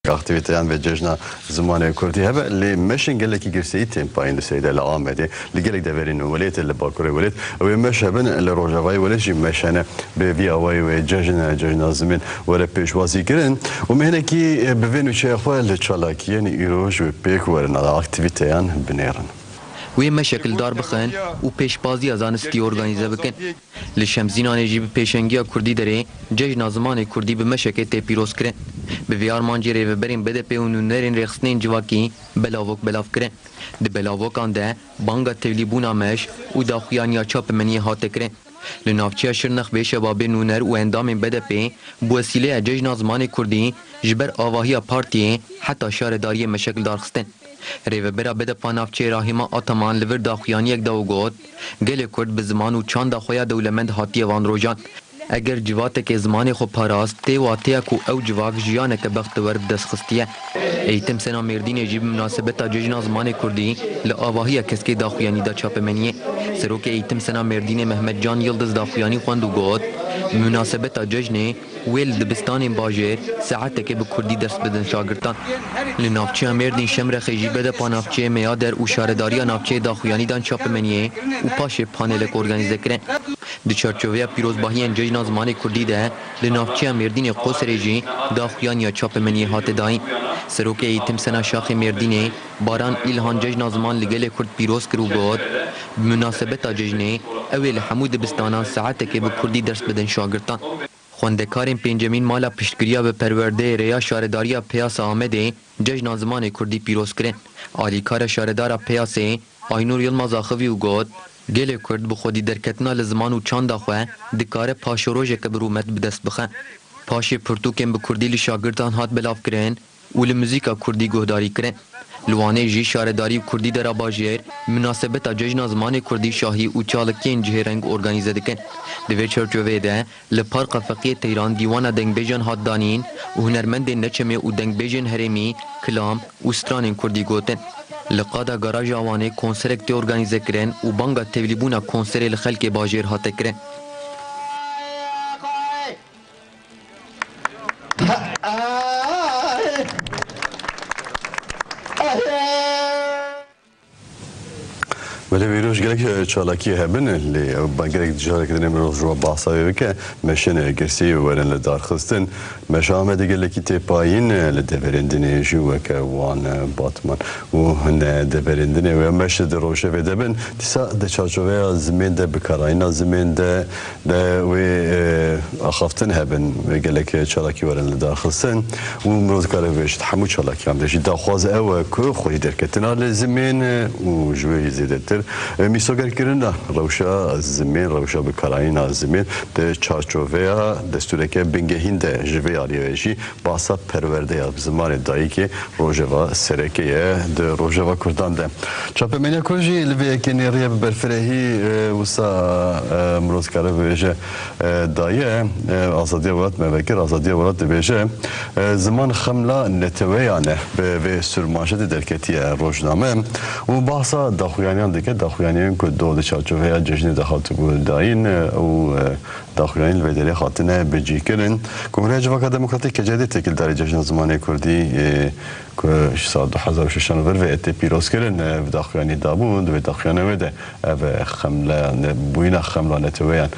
aktiviteyan ve cejna zamanı kurdi hebe li meşin geleki girseyi tempayın seyde la amedi li gelek de verin velet li bakure velet ve meşeben li rojavay velet jim meşene be viyavay ve cejna zamin ve peşvazi kirin ve mehneki bevenu şeyhwa li çalaki yani iroj ve pek verin ala aktiviteyan binerin وی مشکل دار بخن و پیشبازی از آنستی ارگانیزه بکن. لشمزینان جیب پیشنگی کردی داره جشن زمان کردی به مشکل تی پیروز کرن. به ویار مانجی ریو برین بده پیونو نرین رخصنین جواکی بلاوک بلاف کرن. ده بلاوکان ده بانگا تولیبونا مش و داخویانیا چاپ منی هات کرن. لنافچه شرنخ به شبابه نونر و اندام بده پی بوسیله جشن زمان کردی جبر آواهی پارتی حتی شارداری مشکل دار خستن. ریوبرا بده پانافچه راهیما آتمان لور داخویانی یک دو گوت گل کرد به زمان و چند داخویا دولمند هاتی وان روجان اگر جوات که زمان خو پاراست تی واتیا کو او جواک جیانه که بخت ور دست خستیه ایتم سنا مردین جیب مناسبت جشن زمان کردی لآواهی کسکی داخویانی دا چاپ منیه سروک ایتم سنا مردین محمد جان یلدز داخویانی خواندو گوت مناسبت جشن ویل دبستان باجر ساعت که به کردی درس بدن شاگردان لنافچه مردین شمر خیجی بده پانافچه میادر و شارداری نافچه داخویانی دان چاپ منیه و پاش پانلک ارگانیزه کرن دی چارچوبه پیروزباهی جشن زمان کردی ده لنافچه مردین قصرجی داخویانی چاپ منیه هات داین سروک ایتم سنا شاخ مردینه باران ایلهان جشن زمان لگل کرد پیروز کرو گود مناسبت جشن اول حمود دبستانان ساعت که به کردی درس بدن شاگردان خوندکارین پنجمین مالا پشتگیریا به پرورده ریا شارداریا پیاس آمده جشن زمان کردی پیروز کرن آلیکار شاردارا پیاسه آینور یلماز آخوی و گود گل کرد بخودی درکتنا لزمان و چند خواه دکار پاشوروژه که برومت بدست بخن پاش پرتوکن به کردی لشاگردان هات بلاف کرن و لموزیکا کردی گهداری کرن لوانه جی شارداری کردی در باجر مناسبت جشن زمان کردی شاهی و چالکین جهرنگ ارگانیزه دکن دوی چرچوه ده لپارق فقیه تیران دیوان دنگ بیجن هات دانین و هنرمند نچمه و دنگ بیجن هرمی کلام و ستران کردی گوتن لقادا گاراژ آوانه کنسرک تی ارگانیزه کرن و بانگا تولیبونا کنسر لخلک باجر هات کرن ولی ویروش گلک چالاکی هبن لی بانگرک جالک دنیم روز رو باصایی که مشن گرسی ورن لدار خستن مشامه دیگلکی تپاین لدورندنی جو که وان باتمان و هن دورندنی و مش دروشه و دبن تسا دچارچوه زمین ده بکاراینا زمین ده و اخافتن هبن گلک چالاکی ورن لدار خستن و مروز کاره وش تحمل چالاکی هم داشت داخواز او که خوی درکتنا لزمین و جوی زیدتر میسوگر کردن روشا زمین روشا بکارین زمین ده چارچوبه دستوری که بنگهین ده جوی آریویجی باسا پرورده یا زمان دایی که روجوا سرکیه ده روجوا کردن ده چاپ منیا کجی لبی کنی ریب برفرهی وسا مروز کاره بیشه دایه آزادی ولات مبکر آزادی ولات بیشه زمان خملا نتویانه به سرماشت درکتی روزنامه و باسا داخویانیان دیگه داخویانیان که دو چارچوبه جشن دخالت بود داین و داخویانی الودری خاطنه بجی کردن جمهوری جواک دموکراتیک که جدید تکیل داره جشن زمان کردی که سال 2006 نوبر و ات پیروز کردن و داخویانی دابود و داخویانه وده و خمله بوینا خمله نتویان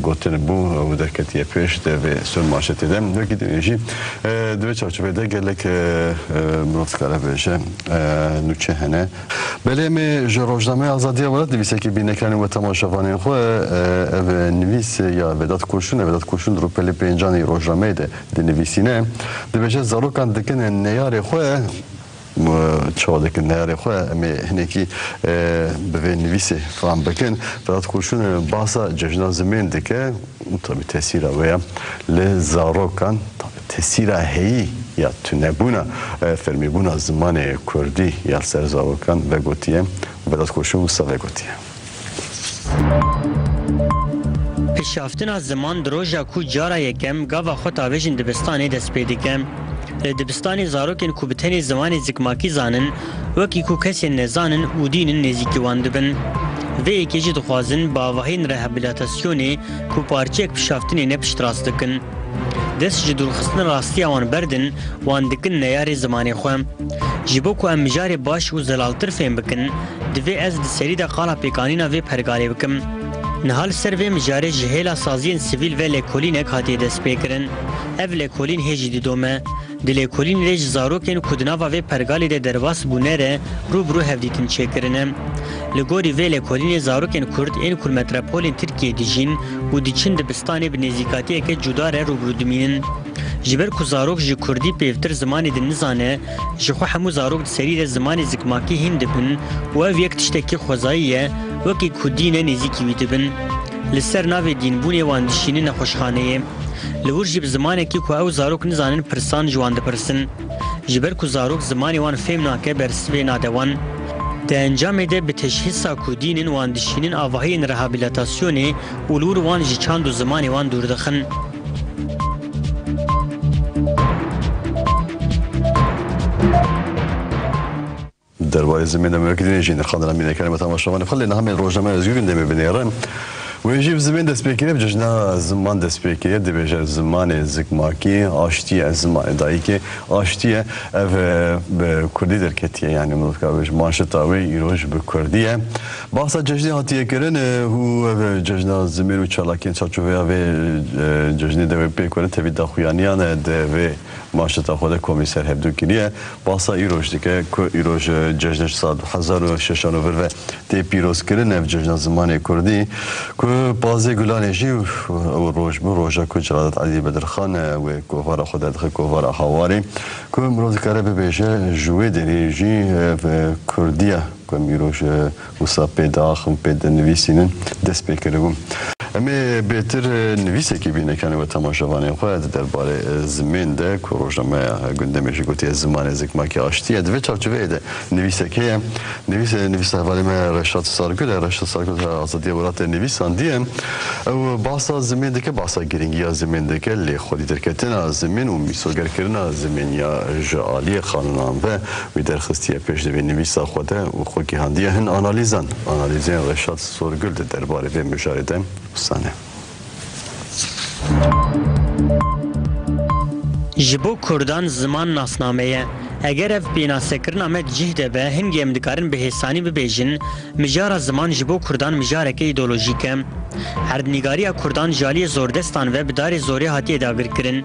گوتن بو و درکتی پیش و سر ماشت دم و کدیمیشی دو چارچوبه ده گلک مرتکاره بشه نوچه هنه بله می روزنامه آزادی ولات نویسه که بینکرانی و تماشاوانی خو نویس یا وداد کوشون رو پلی پنجانی روزنامه ده نویسینه دبیشه زاروکان دکن نیار خو چالک نیار خو می هنکی به نویسه فهم بکن وداد کوشون باسا جشن زمین دکه طبی تاثیر ویا لزاروکان تاثیر هی یا تنبونا فرمیبونا زمان کردی یا سرزاوکان و گوتیه و داد کوشون و ساوه گوتیه پیشافتن از زمان دروژا کو جارا یکم گاوا خود آویجن دبستانی دست پیدکم دبستانی زاروکن کو بتنی زمان زکماکی زانن وکی کو کسی نزانن و دینن نزیکی واندبن و ایکیجی دخوازن با وحین رهابیلاتاسیونی کو پارچه پیشافتنی نپشت راست دکن دست ji durxistin rastiya wan berdin wan dikin neyarê zimanê xwe. Ji bo ku em mijarê baş û zelaltir fêm bikin, divê ez di serî de qala pêkanîna vê pergalê bikim. Nihal ser vê mijarê ji hêla saziyên sivîl ve lêkolînek hatiye destpêkirin. Ev lêkolîn hêjî didome. Di lêkolînê ji zarokên ku di nava vê pergalê de derbas bûne re rûbirû hevdîtin çêkirine. Li gorî vê lêkolînê zarokên Kurd ên ku metropolên Tirkiyeyê dijîn û diçin dibistanê bi nêzîkatiyeke cuda re rûbirû dimînin. Ji ber ku zarok ji Kurdî pêvtir zimanê de nizane, ji xwe hemû zarok di serî de zimanê zikmakî hîn dibin û ev yek tiştekî xwezayî ye wekî ku dîne nêzîkî wî dibin. Li ser navê dînbûnê wan dişînin nexweşxaneyê. Li wir jî bi zimanekî ku ew zarok nizanin pirsan ji wan dipirsin. Ji ber ku zarok zimanê wan fêm nake ber sivê nade wan. Di encamê de bi teşhîsa ku dînin wan dişînin avahiyên rehabilitasyonê û li wir wan ji çand û zimanê wan dûr dixin. derbarê zimên Amerîkî jî nirxandina mînekeriya me temaşavanê xwe lê niha rojname Özgür Gündemê binêrin. Wê jî zimên destpêkirî bi cejna ziman destpêkiriye dibêje zimanê zikmakî aştiye zimanê dayîkê aştiye ev bi Kurdî derketiye yani mirov manşeta wê îro ji bi Kurdî ye. Bahsa cejnê hatiye kirin û ev cejna zimên û çalakiyên çarçoveya vê cejnê de wê pê kirin tevî daxuyaniyan de vê manşeta xwe de komîser hevdû kiriye. Bahsa îroj dike ku îroj cejna sal 1690 ve tê pîrozkirin ev cejna zimanê Kurdî ku bazı Gülanê jî roj bu roja ku Celadet Alî Bedirxan wê kovara xwe de dixe kovara hawarê ku mirov dikare bibêje ji wê derê jî Kurdiya ku îroj wisa pê diaxin pê dinivîsînin dest pê kiribûn. Em ê bêtir nivîsekî bînekanê we temaşavanên xwe derbarê zimên de ku rojnameya Gündemê jî gotiye zimanê zikmakî aştiye divê çarçoveyê de nivîsekê ye. Nivîsa hevalê me Reşat Sargul e Reşat Sargul azadiya welatê nivîsandiye. Ew bahsa zimên dike bahsa giringiya zimên dike lê xwedî derketina zimên û mîsogerkirina zimên ya ji aliyê xanunan ve wî derxistiye pêş divê nivîsa xwe de û xwe gihandiye hin analîzan. Analîzên Reşat Sargul de derbarê vê mijarê de sane. Ji bo Kurdan ziman nasnameye eger ev pênasekirina me cih de be hingê em dikarin bi hêsanî bibêjin mijara ziman ji bo Kurdan mijareke îdeolojîk e. Herdnîgariya Kurdan ji aliyê zordestan ve bi darê zorê hatiye dagirkirin.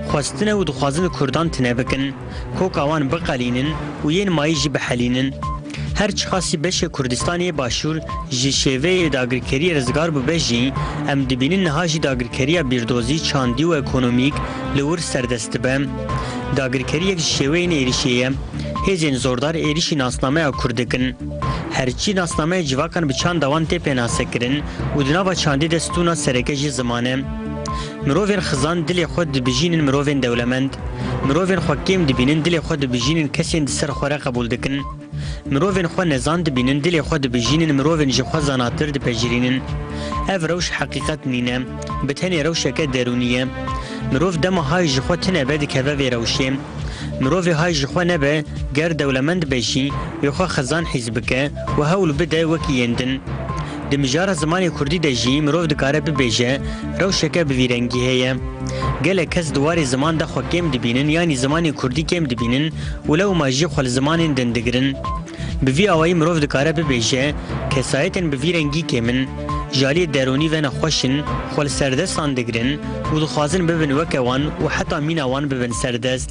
Xwestine û dixwazin Kurdan tune bikin. Koka wan biqelînin û yên mayî jî bihelînin. Her çixasî beşê Kurdistanê başûr ji şêveyê dagirkeriyê rizgar bibe jî em dibînin niha jî dagirkeriya bîrdozî, çandî û ekonomîk li wir serdest dibe. Dagirkeriyek ji şêweyên êrişê ye. Hêzên zordar êrişî nasnameya Kurd dikin. Herçî nasnameya civakan bi çanda wan tê pênasekirin û di nava çandê de stûna sereke jî ziman e. Mirovên xizan dilê xwe dibijînin mirovên dewlemend. Mirovên xwe kêm dibînin dilê xwe dibijînin kesên di ser xwe re qebûl dikin. Mirovên xwe nezan dibînin dilê xwe dibijînin mirovên ji xwe zanatir dipejirînin. Ev rewş heqîqet nîne, bi tenê rewşeke derûnî ye. Mirov dema hay ji xwe tune be dikeve vê rewşê. Mirovê hay ji xwe nebe ger dewlemend be jî wê xwe xizan hîz bike û hewl bide wekî yên din. Di mijara zimanê Kurdî de jî mirov dikare bibêje rewşeke bi vî rengî heye. Gelek kes di warê ziman de xwe kêm dibînin yanî zimanê Kurdî kêm dibînin û lewma jî xwe li zimanên din digirin. Bi vî awayî mirov dikare bibêje kesayetên bi vî rengî kêmin, ji aliyê deronî ve nexweşin xwe li serdestan digirin û dixwazin bibin weke wan û heta mîna wan bibin serdest.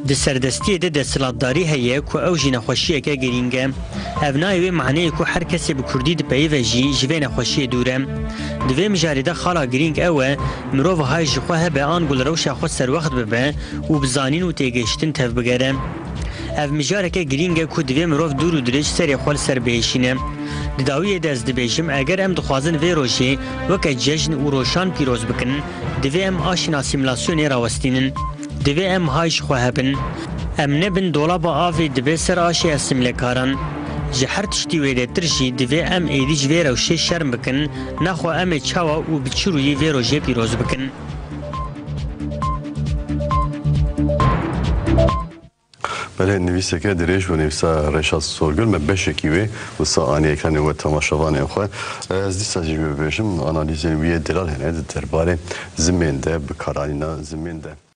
Di serdestiyê de desthilatdarî heye ku ew jî nexweşiyeke girîng e. Ev nayê wê mehneyê ku her kesê bi Kurdî dipeyive jî ji vê nexweşiyê dûr e. Di vê mijarê de xala girîng ew e mirov hay ji xwe hebe an gul rewşa xwe serwext bibe û bi zanîn û têgehiştin tev bigere. Ev mijareke girîng e ku divê mirov dûr û dirêj serê xwe li ser bihêşîne. Di dawiyê de ez dibêjim eger em dixwazin vê rojê weke cejn û roşan pîroz bikin, divê em aşîna asîmîlasyonê rawestînin. Divê em hay ji xwe hebin. Em nebin dolaba avê dibe ser aşê asîmlekaran. Ji her tiştî wêretir jî divê em êdî ji vê rewşê şerm bikin, naxwe em ê çawa û bi çi rûyî vê rojê pîroz bikin. Böyle nivîseke dirêj ve nivîsa Reşat Sorgül me beşekî wê wisa anî ekranê we temaşevanên xwe ez dîsa jî bibêjim analîzên wî yê delal hene di derbarê zimên de bi karanîna zimên de.